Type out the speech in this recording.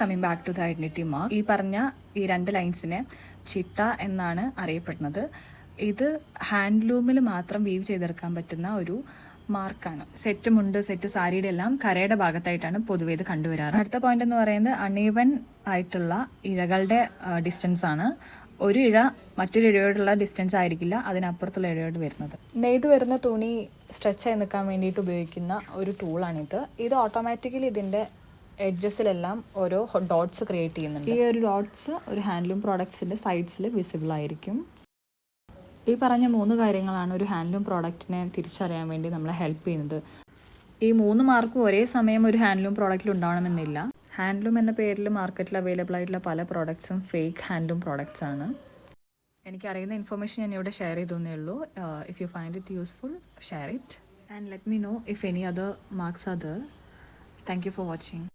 Coming back to the identity mark, ഈ പറഞ്ഞ ഈ 2 ലൈൻസിനെ ചിട്ട എന്നാണ് അറിയപ്പെടുന്നത്. ഇത് ഹാൻഡ്ലൂമിൽ മാത്രം വീവ് ചെയ്തെടുക്കാൻ പറ്റുന്ന ഒരു മാർക്കാണ്. സെറ്റ് മുണ്ട്, സെറ്റ് സാരിയുടെ എല്ലാം കരയുടെ ഭാഗത്തായിട്ടാണ് പൊതുവെ ഇത് കണ്ടുവരാറ്. അടുത്ത പോയിന്റ് എന്ന് പറയുന്നത് അൺഈവൻ ആയിട്ടുള്ള ഇഴകളുടെ ഡിസ്റ്റൻസ് ആണ്. ഒരു ഇഴ മറ്റൊരു ഇഴയോടുള്ള ഡിസ്റ്റൻസ് ആയിരിക്കില്ല അതിനപ്പുറത്തുള്ള ഇഴയോട് വരുന്നത്. നെയ്ത് വരുന്ന തുണി സ്ട്രെച്ച് ആയി നിൽക്കാൻ വേണ്ടിയിട്ട് ഉപയോഗിക്കുന്ന ഒരു ടൂളാണിത്. ഇത് ഓട്ടോമാറ്റിക്കലി ഇതിൻ്റെ എഡ്ജസിലെല്ലാം ഓരോ ഡോട്ട്സ് ക്രിയേറ്റ് ചെയ്യുന്നുണ്ട്. ഈ ഒരു ഡോട്ട്സ് ഒരു ഹാൻഡ്ലൂം പ്രോഡക്ട്സിൻ്റെ സൈഡ്സിൽ വിസിബിൾ ആയിരിക്കും. ഈ പറഞ്ഞ 3 കാര്യങ്ങളാണ് ഒരു ഹാൻഡ്ലൂം പ്രോഡക്റ്റിനെ തിരിച്ചറിയാൻ വേണ്ടി നമ്മളെ ഹെൽപ്പ് ചെയ്യുന്നത്. ഈ 3 മാർക്കും ഒരേ സമയം ഒരു ഹാൻഡ്ലൂം പ്രോഡക്റ്റിൽ ഉണ്ടാവണമെന്നില്ല. ഹാൻഡ്ലൂം എന്ന പേരിൽ മാർക്കറ്റിൽ അവൈലബിൾ ആയിട്ടുള്ള പല പ്രോഡക്ട്സും ഫേക്ക് ഹാൻഡ്ലൂം പ്രോഡക്ട്സ് ആണ്. എനിക്കറിയുന്ന ഇൻഫർമേഷൻ ഞാൻ ഇവിടെ ഷെയർ ചെയ്തേ ഉള്ളൂ. If you find it useful, share it and let me know if any other marks are there. Thank you for watching.